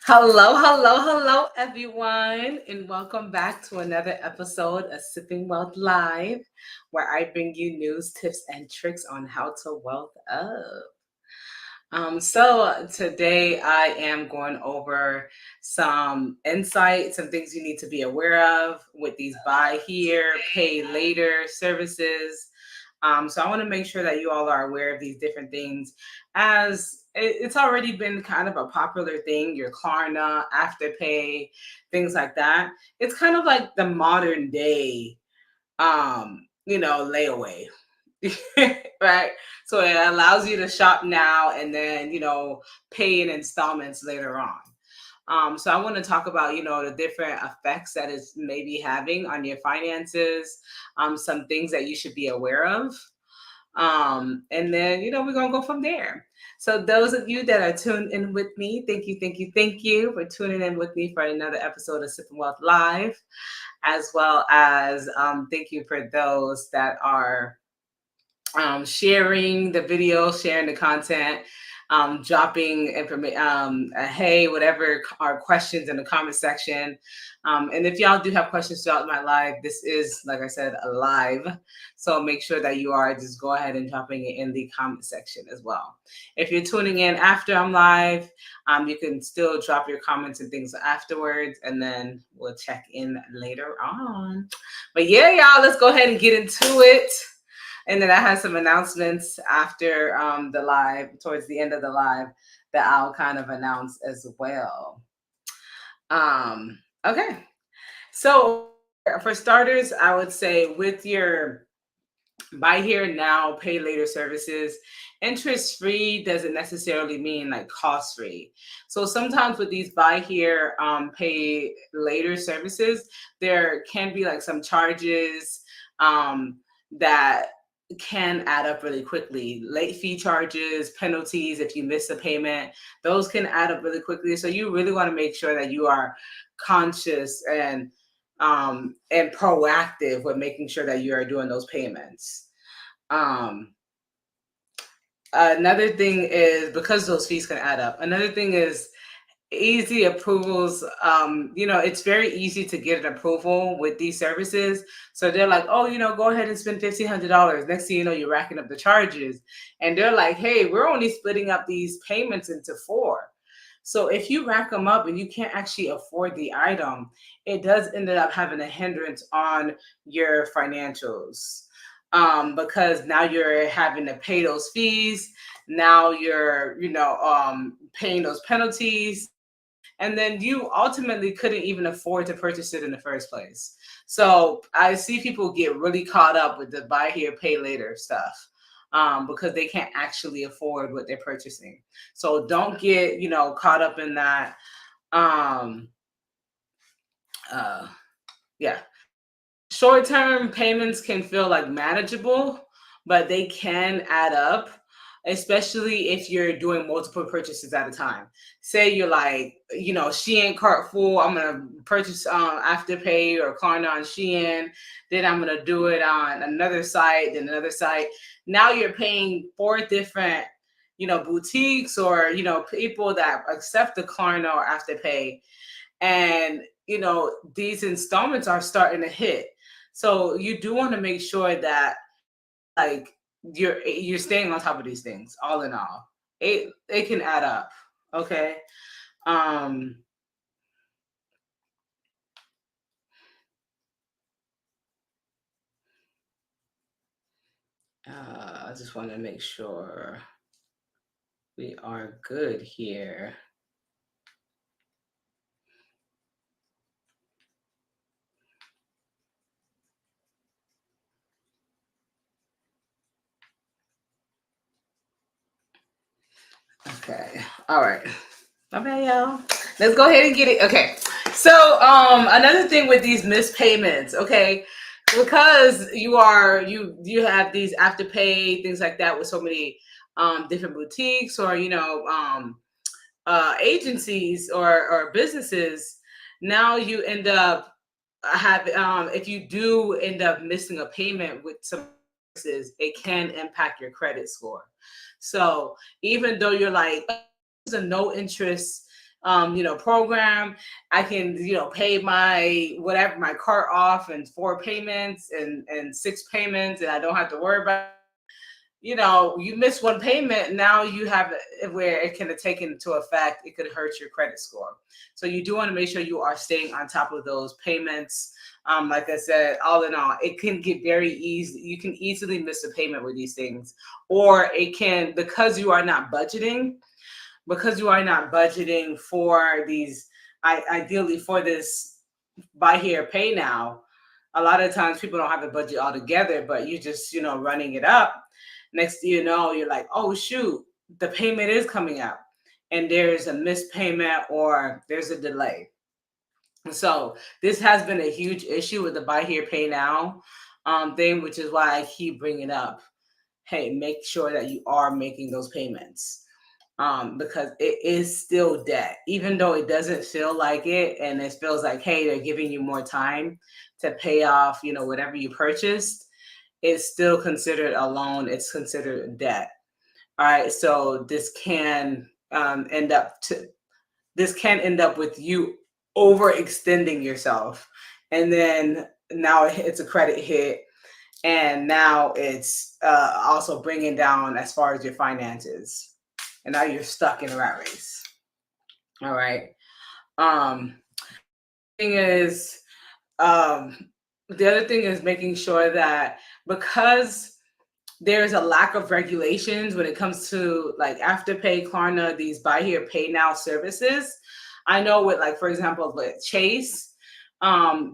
Hello, everyone, and welcome back to another episode of Sipping Wealth Live, where I bring you news, tips, and tricks on how to wealth up. So today I am going over some insights, some things you need to be aware of with these buy here, pay later services. So I want to make sure that you all are aware of these different things, as it's already been kind of a popular thing. Your Klarna, Afterpay, things like that. It's kind of like the modern day, layaway. Right? So it allows you to shop now and then, pay in installments later on. So I want to talk about, the different effects that it's maybe having on your finances, some things that you should be aware of. And then, we're going to go from there. So those of you that are tuned in with me, thank you for tuning in with me for another episode of Sip and Wealth Live, as well as thank you for those that are sharing the video, sharing the content, dropping information, hey, whatever are questions in the comment section. And if y'all do have questions throughout my live, this is, like I said, a live. So make sure that you are just go ahead and dropping it in the comment section as well. If you're tuning in after I'm live, you can still drop your comments and things afterwards, and then we'll check in later on. But yeah, y'all, let's go ahead and get into it. And then I had some announcements after the live, towards the end of the live, that I'll kind of announce as well. Okay. So for starters, I would say with your buy here now, pay later services, interest free doesn't necessarily mean like cost free. So sometimes with these buy here, pay later services, there can be like some charges that can add up really quickly. Late fee charges, penalties if you miss a payment, those can add up really quickly. So you really want to make sure that you are conscious and proactive with making sure that you are doing those payments. Another thing is, because those fees can add up, another thing is easy approvals. It's very easy to get an approval with these services. So they're like, oh, go ahead and spend $1,500. Next thing you know, you're racking up the charges. And they're like, hey, we're only splitting up these payments into 4. So if you rack them up and you can't actually afford the item, it does end up having a hindrance on your financials. Because now you're having to pay those fees. Now you're, paying those penalties, and then you ultimately couldn't even afford to purchase it in the first place. So I see people get really caught up with the buy here, pay later stuff, because they can't actually afford what they're purchasing. So don't get, caught up in that. Um, yeah. Short-term payments can feel like manageable, but they can add up, especially if you're doing multiple purchases at a time. Say you're like, Shein cart full, I'm gonna purchase Afterpay or Klarna on Shein, then I'm gonna do it on another site, then another site. Now you're paying 4 different, boutiques or people that accept the Klarna or Afterpay, and these installments are starting to hit. So you do want to make sure that, like, you're staying on top of these things. All in all, it can add up. Okay. um I just want to make sure we are good here. Okay. All right. Okay, y'all. Let's go ahead and get it. Okay. So another thing with these missed payments, okay, because you have these Afterpay, things like that, with so many different boutiques or agencies or businesses. Now you end up have if you do end up missing a payment with some services, it can impact your credit score. So even though you're like, there's a no interest program. I can, pay my whatever my cart off in 4 payments and 6 payments, and I don't have to worry about. You miss one payment, now you have where it can take into effect, it could hurt your credit score. So you do want to make sure you are staying on top of those payments. Like I said, all in all, it can get very easy. You can easily miss a payment with these things, or it can, because you are not budgeting for these, ideally for this buy here, pay now. A lot of times people don't have a budget altogether, but you just, running it up. Next thing you know, you're like, oh, shoot, the payment is coming up and there's a missed payment or there's a delay. So this has been a huge issue with the buy here, pay now thing, which is why I keep bringing up, hey, make sure that you are making those payments, because it is still debt, even though it doesn't feel like it, and it feels like, hey, they're giving you more time to pay off, whatever you purchased. It's still considered a loan. It's considered a debt. All right, so this can end up with you overextending yourself, and then now it's a credit hit, and now it's also bringing down as far as your finances, and now you're stuck in a rat race. All right. Um, thing is, the other thing is making sure that, because there's a lack of regulations when it comes to like Afterpay, Klarna, these buy here, pay now services. I know with, like, for example, with Chase,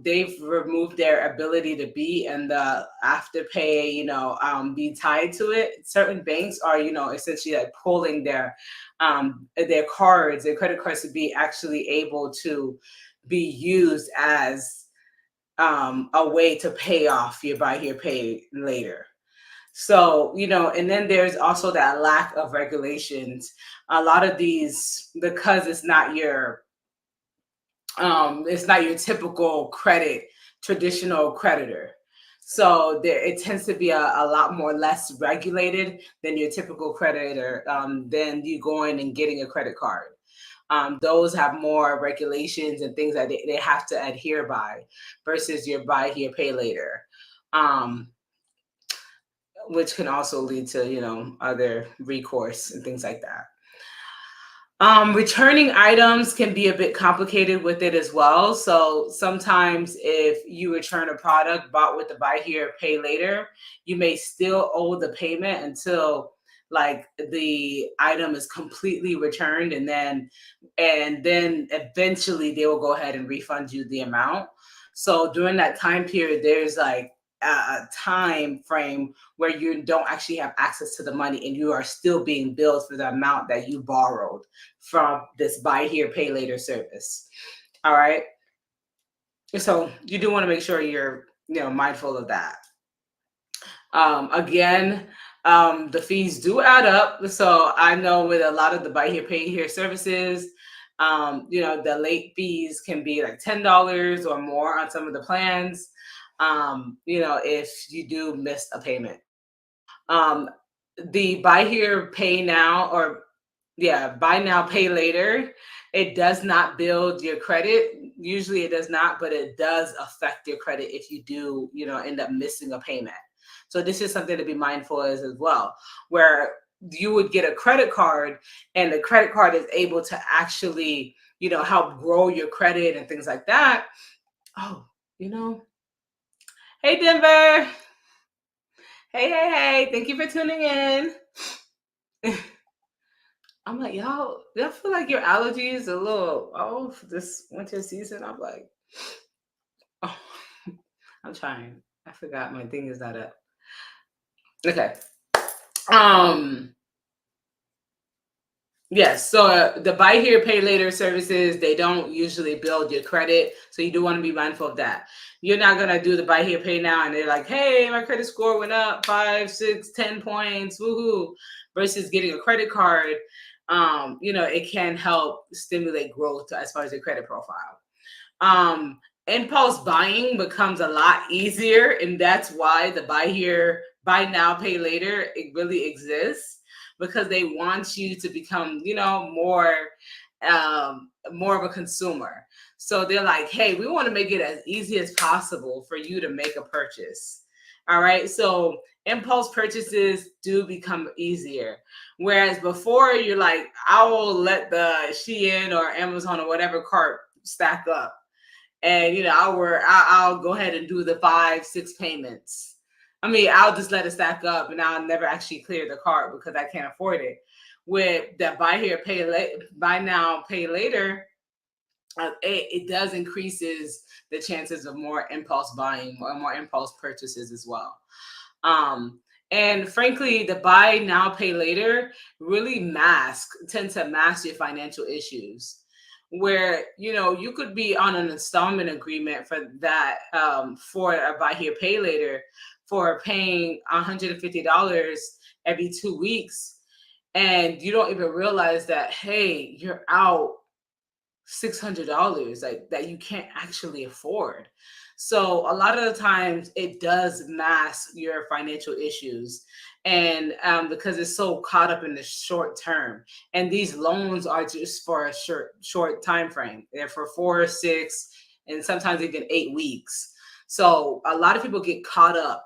they've removed their ability to be in the Afterpay, be tied to it. Certain banks are, essentially like pulling their cards, their credit cards, to be actually able to be used as a way to pay off your buy here, pay later. So, and then there's also that lack of regulations. A lot of these, because it's not your typical traditional creditor. So there, it tends to be a lot more less regulated than your typical creditor, than you going and getting a credit card. Those have more regulations and things that they have to adhere by, versus your buy here, pay later. Um, which can also lead to, other recourse and things like that. Returning items can be a bit complicated with it as well. So sometimes if you return a product bought with the buy here, pay later, you may still owe the payment until like the item is completely returned, and then eventually they will go ahead and refund you the amount. So during that time period, there's like a time frame where you don't actually have access to the money, and you are still being billed for the amount that you borrowed from this buy here, pay later service. All right. So you do want to make sure you're, mindful of that. Again, the fees do add up. So I know with a lot of the buy here, pay here services, the late fees can be like $10 or more on some of the plans, if you do miss a payment. Um, the buy here, pay now, or yeah, buy now, pay later, it does not build your credit. Usually it does not, but it does affect your credit if you do, end up missing a payment. So this is something to be mindful as well, where you would get a credit card, and the credit card is able to actually, help grow your credit and things like that. Oh, hey, Denver. Hey, thank you for tuning in. I'm like, y'all feel like your allergies a little off this winter season? I'm like, oh, I'm trying. I forgot my thing is not up. Okay. Um, yes. So the buy here, pay later services, they don't usually build your credit. So you do want to be mindful of that. You're not going to do the buy here, pay now, and they're like, hey, my credit score went up 5, 6, 10 points. Woohoo. Versus getting a credit card. It can help stimulate growth as far as your credit profile. Impulse buying becomes a lot easier, and that's why the buy now, pay later, it really exists, because they want you to become, more more of a consumer. So they're like, hey, we want to make it as easy as possible for you to make a purchase. All right. So impulse purchases do become easier. Whereas before, you're like, I will let the Shein or Amazon or whatever cart stack up. And I'll go ahead and do the 5, 6 payments. I mean, I'll just let it stack up, and I'll never actually clear the cart because I can't afford it. With that buy here, pay late, buy now, pay later, it does increases the chances of more impulse buying or more impulse purchases as well. Um, and frankly, the buy now, pay later really tend to mask your financial issues. Where you could be on an installment agreement for that, for a buy here, pay later, for paying $150 every 2 weeks, and you don't even realize that, hey, you're out $600 like that you can't actually afford. So a lot of the times it does mask your financial issues, and because it's so caught up in the short term, and these loans are just for a short time frame. They're for 4, 6, and sometimes even 8 weeks. So a lot of people get caught up,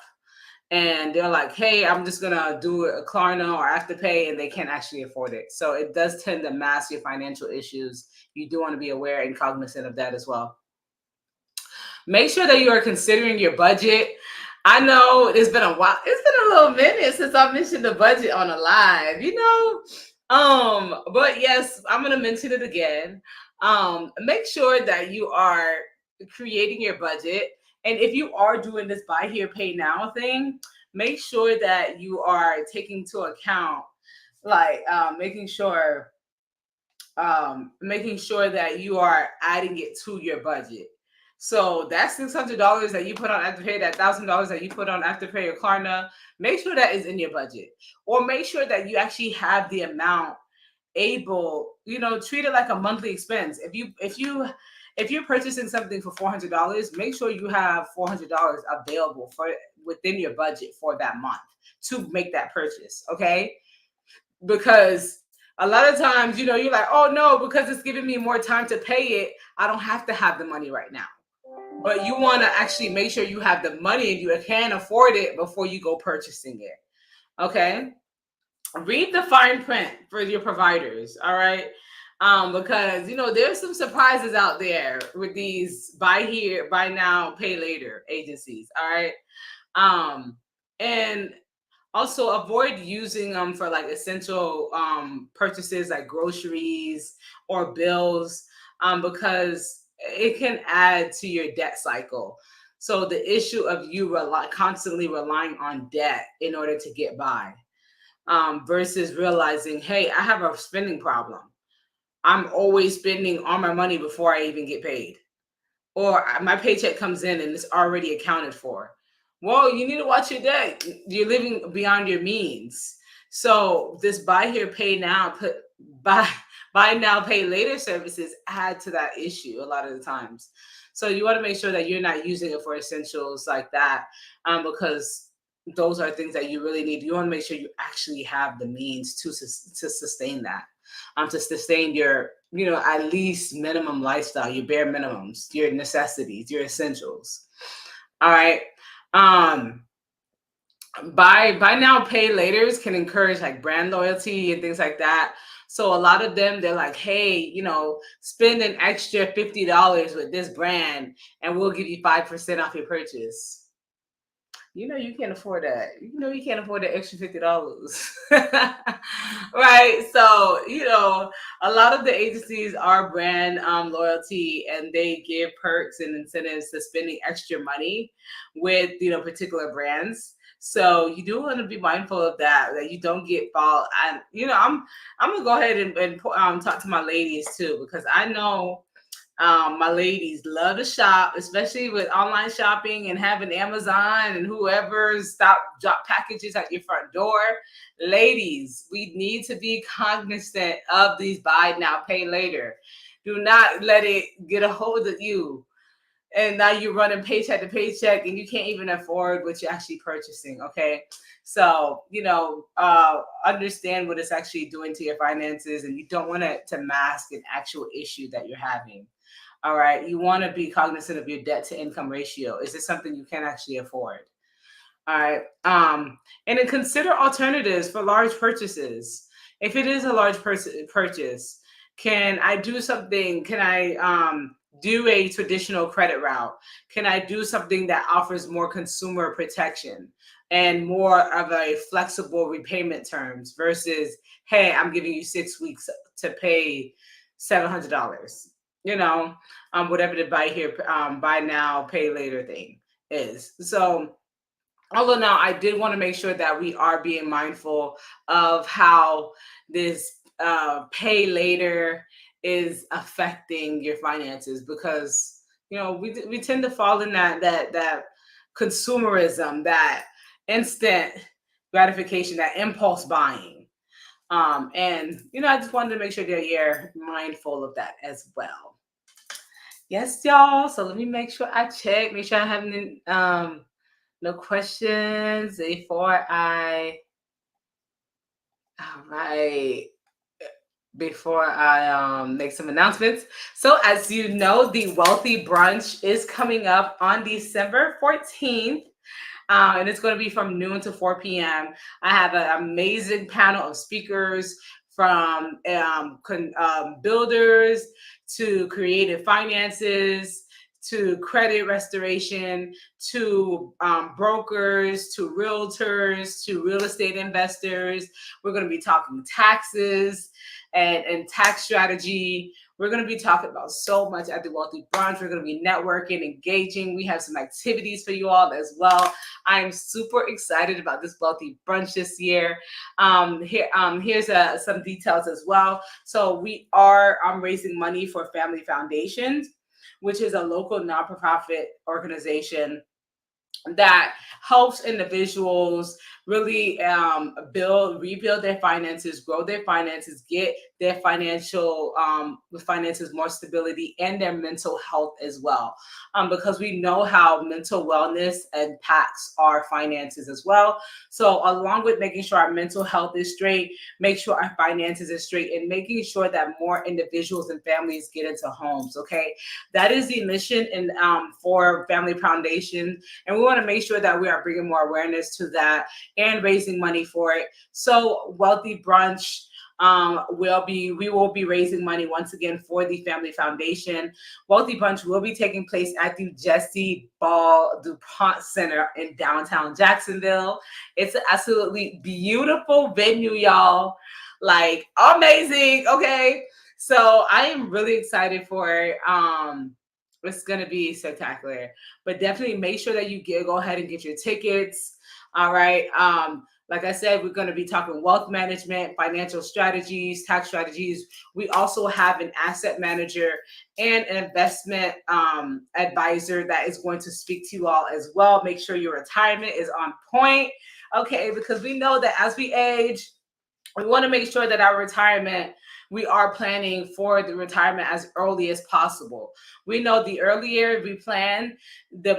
and they're like, hey, I'm just gonna do a Klarna or Afterpay, and they can't actually afford it. So it does tend to mask your financial issues. You do want to be aware and cognizant of that as well. Make sure that you are considering your budget. I know it's been a while. It's been a little minute since I mentioned the budget on a live. But yes, I'm gonna mention it again. Make sure that you are creating your budget. And if you are doing this buy here, pay now thing, make sure that you are taking into account, like, making sure that you are adding it to your budget. So that $600 that you put on Afterpay, that $1,000 that you put on Afterpay or Klarna, make sure that is in your budget, or make sure that you actually have the amount able. Treat it like a monthly expense. If you're purchasing something for $400, make sure you have $400 available for within your budget for that month to make that purchase. Okay, because a lot of times, you're like, oh no, because it's giving me more time to pay it, I don't have to have the money right now. But you want to actually make sure you have the money and you can afford it before you go purchasing it. Okay. Read the fine print for your providers. All right. Because there's some surprises out there with these buy here, buy now, pay later agencies. All right. And also, avoid using them for like essential purchases like groceries or bills, because it can add to your debt cycle. So the issue of you constantly relying on debt in order to get by, versus realizing, hey, I have a spending problem. I'm always spending all my money before I even get paid, or my paycheck comes in and it's already accounted for. Well, you need to watch your debt. You're living beyond your means. So this buy here, pay now, buy buy now, pay later services add to that issue a lot of the times. So you want to make sure that you're not using it for essentials like that, because those are things that you really need. You want to make sure you actually have the means to sustain that, to sustain your, at least minimum lifestyle, your bare minimums, your necessities, your essentials. All right. Um, buy now, pay laters can encourage like brand loyalty and things like that. So a lot of them, they're like, hey, spend an extra $50 with this brand, and we'll give you 5% off your purchase. You can't afford that. You can't afford the extra $50. Right. So, a lot of the agencies are brand loyalty, and they give perks and incentives to spending extra money with, particular brands. So you do want to be mindful of that you don't get fall. And, I'm going to go ahead and talk to my ladies too, because I know my ladies love to shop, especially with online shopping and having Amazon and whoever drop packages at your front door. Ladies, we need to be cognizant of these buy now, pay later. Do not let it get a hold of you. and now you're running paycheck to paycheck and you can't even afford what you're actually purchasing. Okay. So, understand what it's actually doing to your finances, and you don't want it to mask an actual issue that you're having. All right. You want to be cognizant of your debt to income ratio. Is this something you can actually afford? All right. And then consider alternatives for large purchases. If it is a large purchase, can I do something? Can I do a traditional credit route? Can I do something that offers more consumer protection and more of a flexible repayment terms versus, hey, I'm giving you 6 weeks to pay $700? Whatever the buy here, buy now, pay later thing is. So although now I did want to make sure that we are being mindful of how this pay later is affecting your finances, because we tend to fall in that consumerism, that instant gratification, that impulse buying. And I just wanted to make sure that you're mindful of that as well. Yes, y'all. So let me make sure I check, make sure I haven't no questions before all right, before I make some announcements. So as you know, the Wealthy Brunch is coming up on December 14th. And it's going to be from noon to 4 p.m. I have an amazing panel of speakers from builders to creative finances to credit restoration to brokers to realtors to real estate investors. We're going to be talking taxes and tax strategy. We're going to be talking about so much at the Wealthy Brunch. We're going to be networking, engaging. We have some activities for you all as well. I'm super excited about this Wealthy Brunch this year. Here's some details as well. So we are raising money for Family Foundations, which is a local nonprofit organization that helps individuals really rebuild their finances, grow their finances, get their finances more stability, and their mental health as well. Because we know how mental wellness impacts our finances as well. So along with making sure our mental health is straight, make sure our finances are straight, and making sure that more individuals and families get into homes. Okay, that is the mission and for Family Foundation, and we want to make sure that we are bringing more awareness to that and raising money for it. So Wealthy Brunch we will be raising money once again for the Family Foundation. Wealthy Brunch will be taking place at the Jesse Ball DuPont Center in downtown Jacksonville. It's an absolutely beautiful venue, y'all. Like amazing. Okay. So I am really excited for it. It's gonna be spectacular. But definitely make sure that you go ahead and get your tickets. All right. Like I said, we're going to be talking wealth management, financial strategies, tax strategies. We also have an asset manager and an investment advisor that is going to speak to you all as well. Make sure your retirement is on point. Okay, because we know that as we age, we want to make sure that our retirement, we are planning for the retirement as early as possible. We know the earlier we plan, the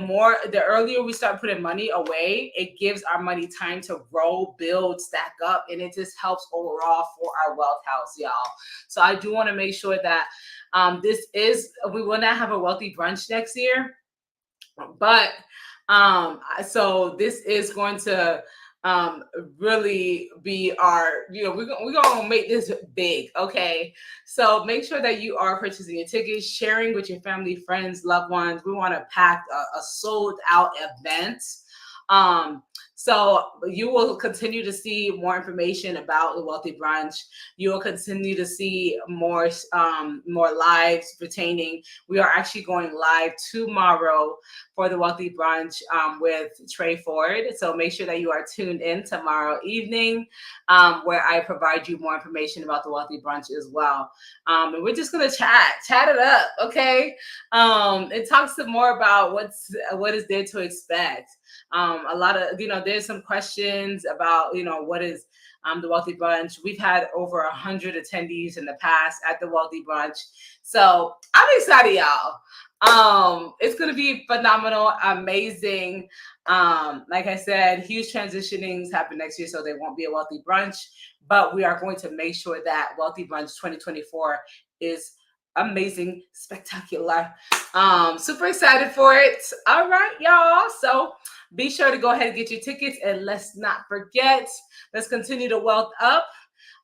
earlier we start putting money away, it gives our money time to grow, build, stack up, and it just helps overall for our wealth house, y'all. So I do want to make sure that we will not have a Wealthy Brunch next year, but so this is going to really be we're gonna make this big. Okay, so make sure that you are purchasing your tickets, sharing with your family, friends, loved ones. We want to pack a sold out event. So you will continue to see more information about the Wealthy Brunch. You will continue to see more lives pertaining. We are actually going live tomorrow for the Wealthy Brunch with Trey Ford. So make sure that you are tuned in tomorrow evening, where I provide you more information about the Wealthy Brunch as well. And we're just gonna chat it up, okay? It talks some more about what is there to expect. A lot of there's some questions about what is the Wealthy Brunch. We've had over 100 attendees in the past at the Wealthy Brunch, so I'm excited, y'all. It's gonna be phenomenal, amazing. Like I said, huge transitionings happen next year, so there won't be a wealthy brunch, but we are going to make sure that wealthy brunch 2024 is amazing, spectacular. Super excited for it. All right, y'all. So be sure to go ahead and get your tickets, and let's not forget, let's continue to wealth up.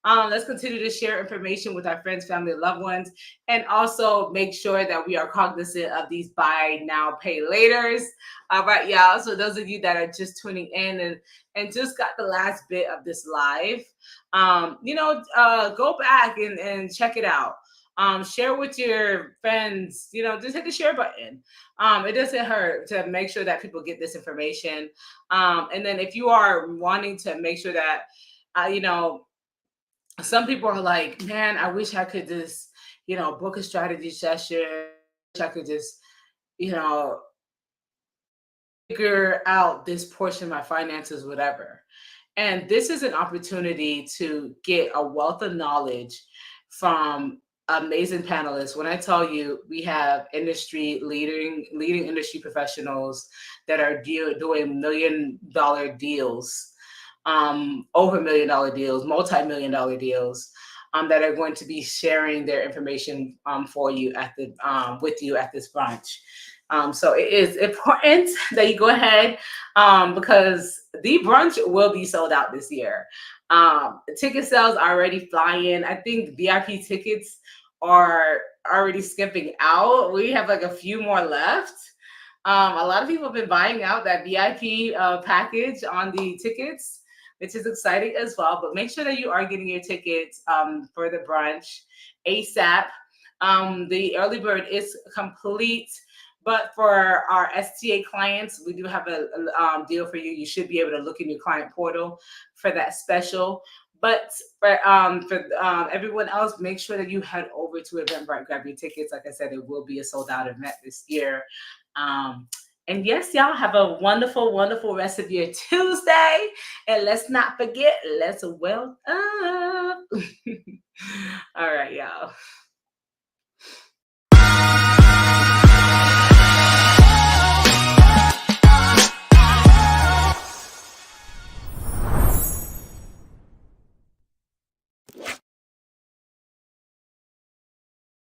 Let's continue to share information with our friends, family, and loved ones, and also make sure that we are cognizant of these buy now, pay laters. All right, y'all. So those of you that are just tuning in and just got the last bit of this live, go back and check it out. Share with your friends. Just hit the share button. It doesn't hurt to make sure that people get this information. And then if you are wanting to make sure that, some people are like, man, I wish I could just, book a strategy session. I wish I could just, you know, figure out this portion of my finances, whatever. And this is an opportunity to get a wealth of knowledge from amazing panelists. When I tell you, we have industry leading industry professionals that are doing $1 million deals, over $1 million deals, multi-million-dollar deals, that are going to be sharing their information for you at the with you at this brunch. So it is important that you go ahead, because the brunch will be sold out this year. The ticket sales are already flying. I think VIP tickets are already skipping out. We have like a few more left. A lot of people have been buying out that VIP package on the tickets, which is exciting as well. But make sure that you are getting your tickets for the brunch ASAP. The early bird is complete. But for our STA clients, we do have a deal for you. You should be able to look in your client portal for that special. But for everyone else, make sure that you head over to Eventbrite, grab your tickets. Like I said, it will be a sold out event this year. And yes, y'all have a wonderful, wonderful rest of your Tuesday. And let's not forget, let's wealth up. All right, y'all.